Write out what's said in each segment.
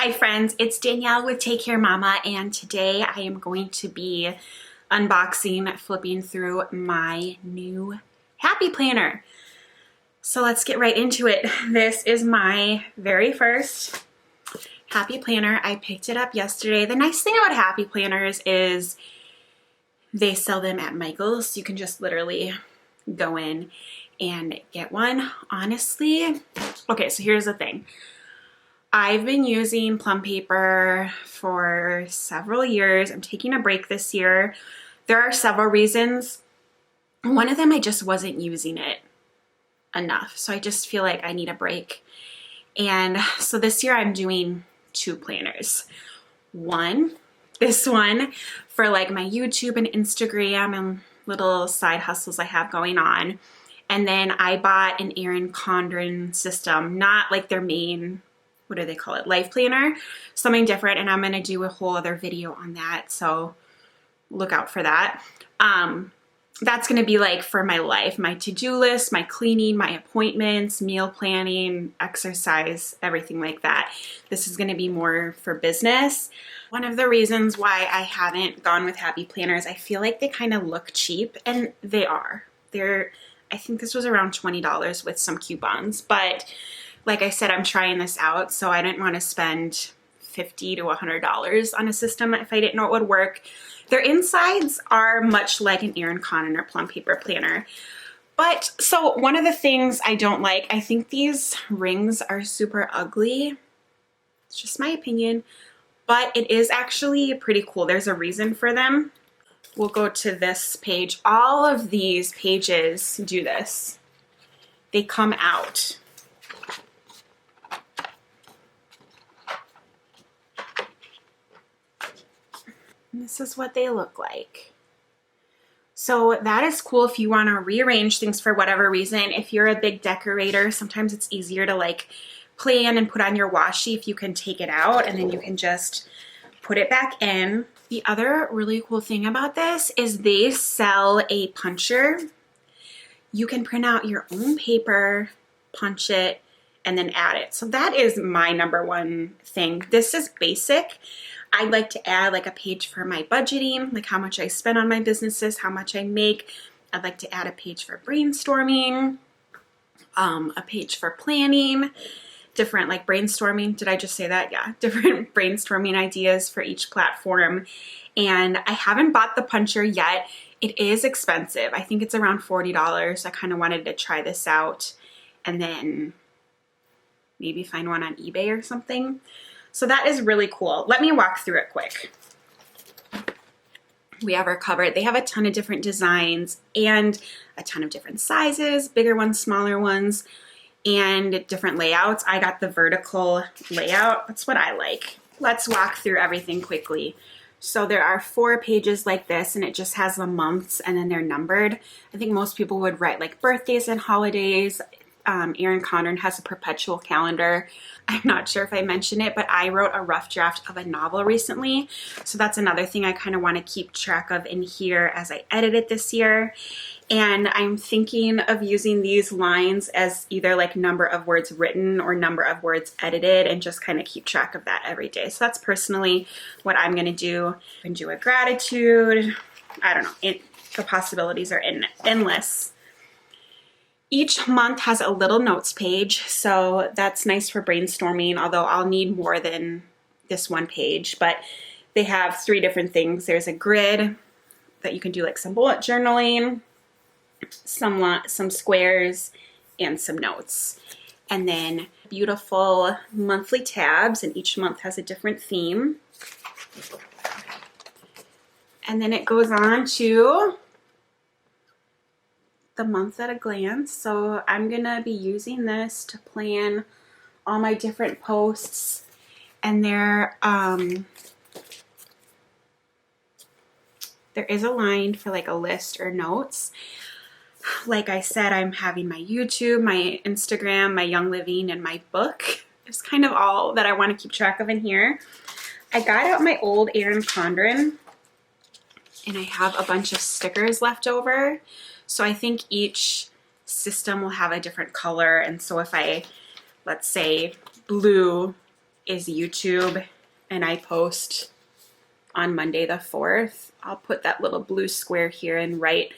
Hi friends, it's Danielle with Take Care Mama, and today I am going to be unboxing, flipping through my new Happy Planner. So let's get right into it. This is my very first Happy Planner. I picked it up yesterday. The nice thing about Happy Planners is they sell them at Michael's. You can just literally go in and get one. Honestly, okay, so here's the thing. I've been using plum paper for several years. I'm taking a break this year. There are several reasons. One of them, I just wasn't using it enough. So I just feel like I need a break. And so this year I'm doing two planners. This one for like my YouTube and Instagram and little side hustles I have going on. And then I bought an Erin Condren system, not like their main, what do they call it? Life planner, something different. And I'm going to do a whole other video on that. So look out for that. That's going to be like for my life, my to-do list, my cleaning, my appointments, meal planning, exercise, everything like that. This is going to be more for business. One of the reasons why I haven't gone with Happy Planners, I feel like they kind of look cheap, and they are. I think this was around $20 with some coupons, but like I said, I'm trying this out, so I didn't want to spend $50 to $100 on a system if I didn't know it would work. Their insides are much like an Erin Condren or plum paper planner. But so one of the things I don't like, I think these rings are super ugly. It's just my opinion, but it is actually pretty cool. There's a reason for them. We'll go to this page. All of these pages do this. They come out. And this is what they look like. So that is cool if you want to rearrange things for whatever reason. If you're a big decorator, sometimes it's easier to like plan and put on your washi if you can take it out and then you can just put it back in. The other really cool thing about this is they sell a puncher. You can print out your own paper, punch it, and then add it. So that is my number one thing. This is basic. I'd like to add like a page for my budgeting, like how much I spend on my businesses, how much I make. I'd like to add a page for brainstorming, a page for planning, different like brainstorming. Did I just say that? Yeah, different brainstorming ideas for each platform. And I haven't bought the puncher yet. It is expensive. I think it's around $40. I kind of wanted to try this out and then maybe find one on eBay or something. So that is really cool. Let me walk through it quick. We have our cover. They have a ton of different designs and a ton of different sizes, bigger ones, smaller ones, and different layouts. I got the vertical layout. That's what I like. Let's walk through everything quickly. So there are 4 pages like this, and it just has the months and then they're numbered. I think most people would write like birthdays and holidays. Erin Condren has a perpetual calendar. I'm not sure if I mentioned it, but I wrote a rough draft of a novel recently. So that's another thing I kind of want to keep track of in here as I edit it this year. And I'm thinking of using these lines as either like number of words written or number of words edited and just kind of keep track of that every day. So that's personally what I'm going to do. I can do a gratitude. I don't know. The possibilities are endless. Each month has a little notes page, so that's nice for brainstorming, although I'll need more than this one page. But they have 3 different things. There's a grid that you can do like some bullet journaling, some squares, and some notes. And then beautiful monthly tabs, and each month has a different theme. And then it goes on to the month at a glance. So I'm gonna be using this to plan all my different posts, and there is a line for like a list or notes. Like I said, I'm having my YouTube, my Instagram, my Young Living, and my book. It's kind of all that I want to keep track of in here. I got out my old Erin Condren, and I have a bunch of stickers left over. So I think each system will have a different color. And so if I, let's say blue is YouTube, and I post on Monday the 4th. I'll put that little blue square here and write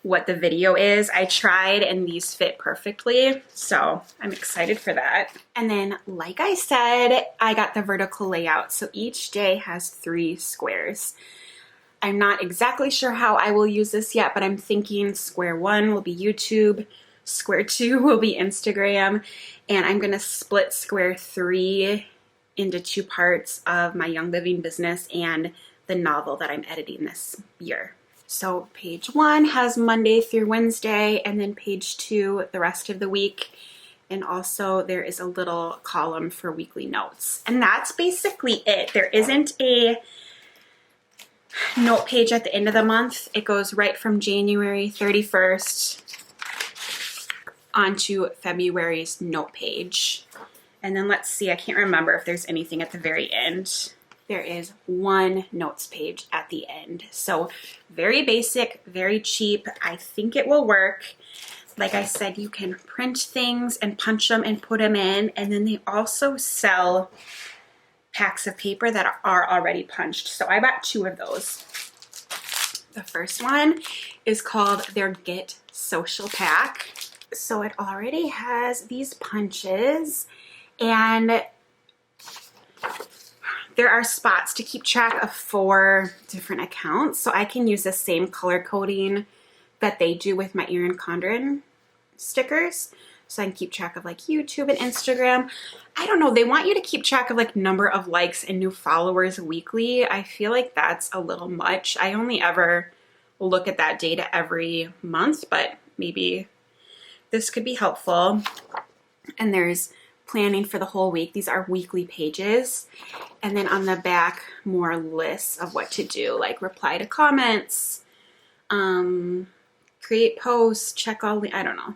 what the video is. I tried and these fit perfectly, so I'm excited for that. And then, like I said, I got the vertical layout, so each day has 3 squares. I'm not exactly sure how I will use this yet, but I'm thinking square 1 will be YouTube, square 2 will be Instagram, and I'm gonna split square 3 into 2 parts of my Young Living business and the novel that I'm editing this year. So page 1 has Monday through Wednesday, and then page 2 the rest of the week. And also there is a little column for weekly notes. And that's basically it. There isn't a note page at the end of the month. It goes right from January 31st onto February's note page. And then let's see, I can't remember if there's anything at the very end. There is 1 notes page at the end. So very basic, very cheap. I think it will work. Like I said, you can print things and punch them and put them in. And then they also sell packs of paper that are already punched. So I bought 2 of those. The first one is called their Get Social Pack. So it already has these punches, and there are spots to keep track of 4 different accounts. So I can use the same color coding that they do with my Erin Condren stickers. So I can keep track of like YouTube and Instagram. I don't know, they want you to keep track of like number of likes and new followers weekly. I feel like that's a little much. I only ever look at that data every month, but maybe this could be helpful. And there's planning for the whole week. These are weekly pages. And then on the back, more lists of what to do, like reply to comments, create posts, check all the, I don't know.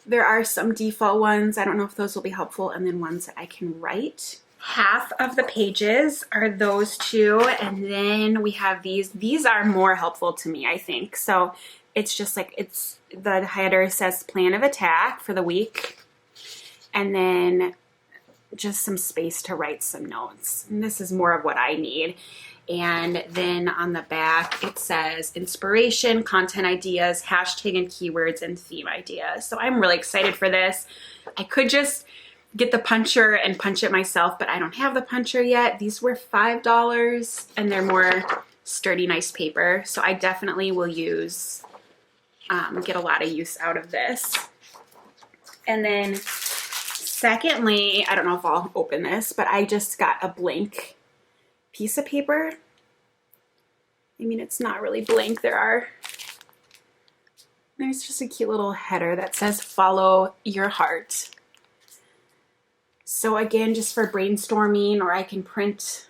There are some default ones. I don't know if those will be helpful. And then ones that I can write. Half of the pages are those 2. And then we have these. These are more helpful to me, I think. So it's just like, it's the header says plan of attack for the week. And then just some space to write some notes. And this is more of what I need. And then on the back, it says inspiration, content ideas, hashtag and keywords, and theme ideas. So I'm really excited for this. I could just get the puncher and punch it myself, but I don't have the puncher yet. These were $5 and they're more sturdy, nice paper. So I definitely will use, get a lot of use out of this. And then secondly, I don't know if I'll open this, but I just got a blank piece of paper. I mean, it's not really blank. There's just a cute little header that says follow your heart. So again, just for brainstorming, or I can print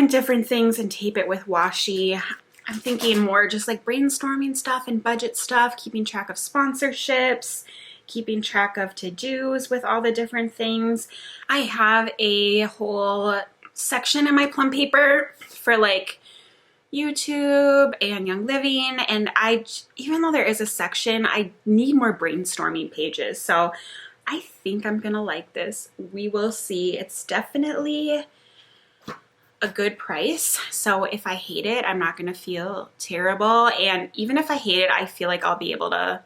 different things and tape it with washi. I'm thinking more just like brainstorming stuff and budget stuff, keeping track of sponsorships, keeping track of to-dos with all the different things. I have a whole section in my plum paper for like YouTube and Young Living, and even though there is a section, I need more brainstorming pages. So I think I'm gonna like this. We will see. It's definitely a good price. So if I hate it, I'm not gonna feel terrible. And even if I hate it, I feel like I'll be able to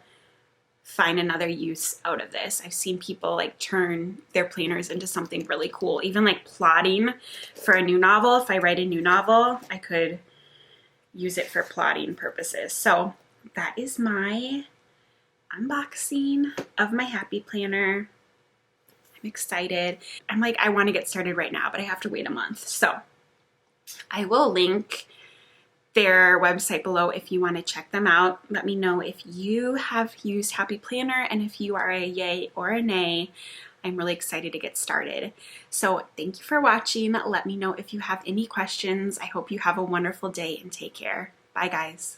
find another use out of this. I've seen people like turn their planners into something really cool. Even like plotting for a new novel. If I write a new novel, I could use it for plotting purposes. So that is my unboxing of my Happy Planner. I'm excited. I'm like, I want to get started right now, but I have to wait a month. So I will link their website below if you want to check them out. Let me know if you have used Happy Planner and if you are a yay or a nay. I'm really excited to get started. So thank you for watching. Let me know if you have any questions. I hope you have a wonderful day and take care. Bye guys.